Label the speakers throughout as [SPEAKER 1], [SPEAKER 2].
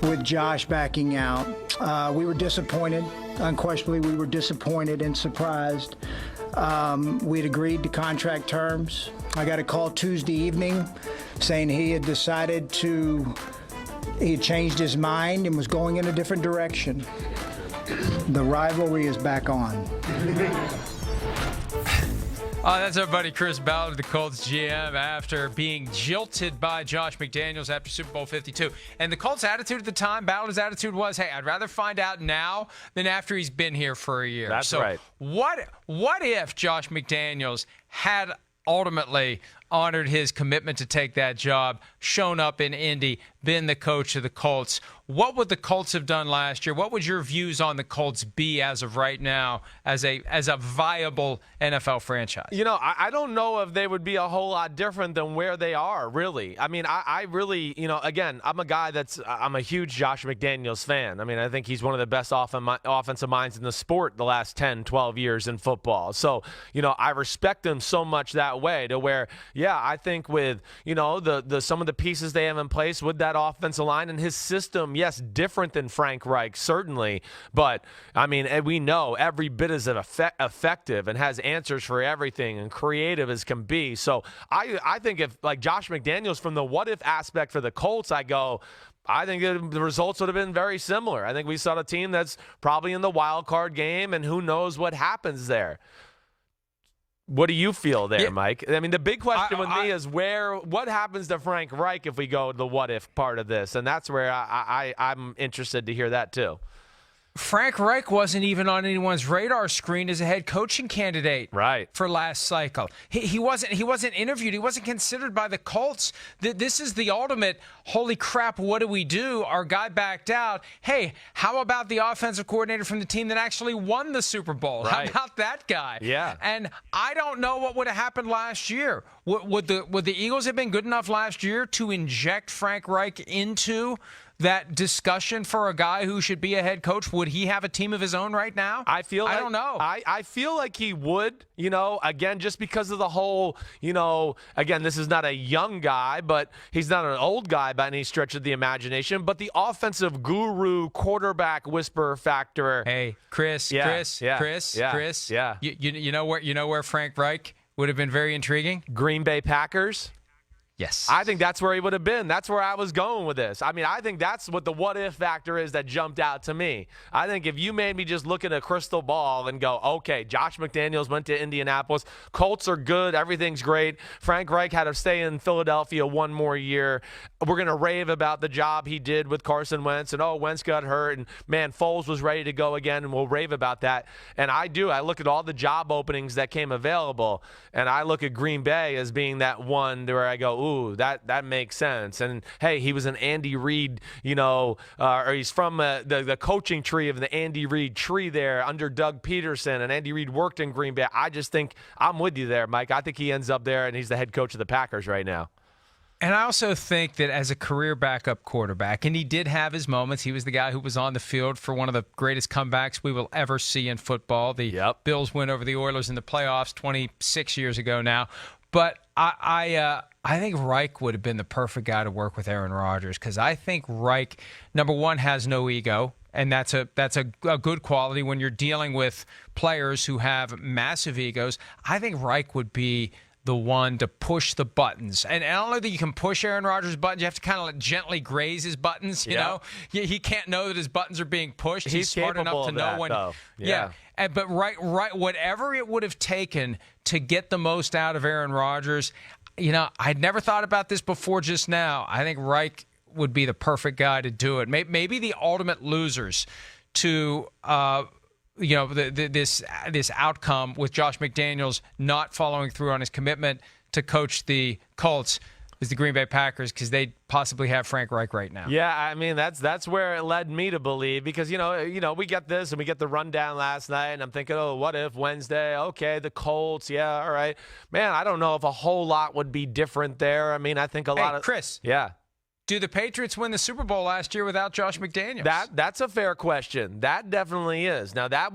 [SPEAKER 1] with Josh backing out. We were disappointed. Unquestionably, we were disappointed and surprised. We'd agreed to contract terms. I got a call Tuesday evening saying he had changed his mind and was going in a different direction. The rivalry is back on.
[SPEAKER 2] That's our buddy Chris Ballard, the Colts GM, after being jilted by Josh McDaniels after Super Bowl 52. And the Colts' attitude at the time, Ballard's attitude was, hey, I'd rather find out now than after he's been here for a year.
[SPEAKER 3] That's right.
[SPEAKER 2] What if Josh McDaniels had ultimately honored his commitment to take that job, shown up in Indy, been the coach of the Colts? What would the Colts have done last year? What would your views on the Colts be as of right now as a viable NFL franchise?
[SPEAKER 3] You know, I don't know if they would be a whole lot different than where they are, really. I mean, I really, again, I'm a huge Josh McDaniels fan. I mean, I think he's one of the best offensive minds in the sport the last 10, 12 years in football. So, I respect him so much that way to where, yeah, I think with, some of the pieces they have in place with that offensive line and his system, yes, different than Frank Reich, certainly. But, I mean, we know every bit as effective and has answers for everything and creative as can be. So I think if, like, Josh McDaniels, from the what-if aspect for the Colts, I think the results would have been very similar. I think we saw a team that's probably in the wild card game, and who knows what happens there. What do you feel there, Mike? I mean, the big question with me is what happens to Frank Reich if we go the what-if part of this? And that's where I'm interested to hear that too.
[SPEAKER 2] Frank Reich wasn't even on anyone's radar screen as a head coaching candidate for last cycle. He wasn't interviewed. He wasn't considered by the Colts. This is the ultimate, holy crap, what do we do? Our guy backed out. Hey, how about the offensive coordinator from the team that actually won the Super Bowl? How about that guy?
[SPEAKER 3] Yeah.
[SPEAKER 2] And I don't know what would have happened last year. Would the Eagles have been good enough last year to inject Frank Reich into that discussion for a guy who should be a head coach? Would he have a team of his own right now? I don't know.
[SPEAKER 3] I feel like he would, again, just because of the whole, again, this is not a young guy, but he's not an old guy by any stretch of the imagination, but the offensive guru, quarterback whisperer factor.
[SPEAKER 2] Hey, Chris. You know where Frank Reich would have been very intriguing?
[SPEAKER 3] Green Bay Packers.
[SPEAKER 2] Yes.
[SPEAKER 3] I think that's where he would have been. That's where I was going with this. I mean, I think that's what the what-if factor is that jumped out to me. I think if you made me just look at a crystal ball and go, okay, Josh McDaniels went to Indianapolis. Colts are good. Everything's great. Frank Reich had to stay in Philadelphia one more year. We're going to rave about the job he did with Carson Wentz, and, Wentz got hurt, and, man, Foles was ready to go again, and we'll rave about that. And I look at all the job openings that came available, and I look at Green Bay as being that one where I go, ooh, that makes sense. And, hey, he was an Andy Reid, or he's from the coaching tree of the Andy Reid tree there under Doug Peterson, and Andy Reid worked in Green Bay. I just think I'm with you there, Mike. I think he ends up there, and he's the head coach of the Packers right now.
[SPEAKER 2] And I also think that as a career backup quarterback, and he did have his moments, he was the guy who was on the field for one of the greatest comebacks we will ever see in football. The Bills win over the Oilers in the playoffs 26 years ago now. But I think Reich would have been the perfect guy to work with Aaron Rodgers, because I think Reich, number one, has no ego. And that's a good quality when you're dealing with players who have massive egos. I think Reich would be the one to push the buttons. And I don't know that you can push Aaron Rodgers' buttons. You have to kind of gently graze his buttons, you know? He can't know that his buttons are being pushed. He's smart enough to know when. But right, whatever it would have taken to get the most out of Aaron Rodgers, I'd never thought about this before just now. I think Reich would be the perfect guy to do it. Maybe the ultimate losers to this outcome with Josh McDaniels not following through on his commitment to coach the Colts is the Green Bay Packers, because they possibly have Frank Reich right now.
[SPEAKER 3] Yeah, I mean, that's where it led me to believe, because we get this and we get the rundown last night, and I'm thinking, what if Wednesday? Okay, the Colts, yeah, all right, man. I don't know if a whole lot would be different there. I mean, I think a lot of
[SPEAKER 2] Chris, Do the Patriots win the Super Bowl last year without Josh McDaniels?
[SPEAKER 3] That's a fair question. That definitely is. Now that's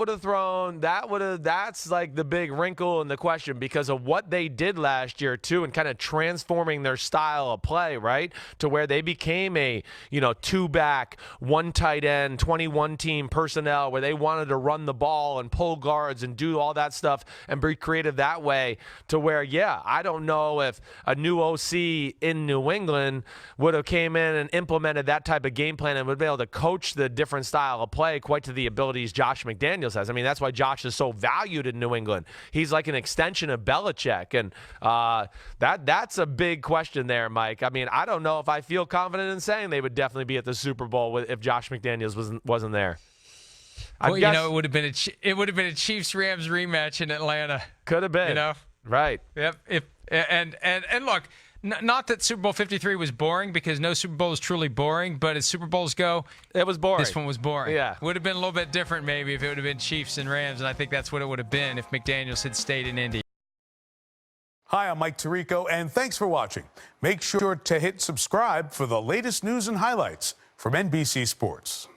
[SPEAKER 3] like the big wrinkle in the question because of what they did last year too, and kind of transforming their style of play, right? To where they became a, 2-back, 1 tight end, 21 team personnel where they wanted to run the ball and pull guards and do all that stuff and be creative that way to where, I don't know if a new OC in New England would have came in and implemented that type of game plan and would be able to coach the different style of play quite to the abilities Josh McDaniels has. I mean, that's why Josh is so valued in New England. He's like an extension of Belichick, and that's a big question there, Mike. I mean, I don't know if I feel confident in saying they would definitely be at the Super Bowl if Josh McDaniels wasn't there.
[SPEAKER 2] Well, it would have been a Chiefs-Rams rematch in Atlanta.
[SPEAKER 3] Could have been. Right.
[SPEAKER 2] Yep. And look. Not that Super Bowl 53 was boring, because no Super Bowl is truly boring, but as Super Bowls go,
[SPEAKER 3] it was boring.
[SPEAKER 2] This one was boring.
[SPEAKER 3] Yeah.
[SPEAKER 2] Would have been a little bit different maybe if it would have been Chiefs and Rams, and I think that's what it would have been if McDaniels had stayed in Indy.
[SPEAKER 4] Hi, I'm Mike Tirico, and thanks for watching. Make sure to hit subscribe for the latest news and highlights from NBC Sports.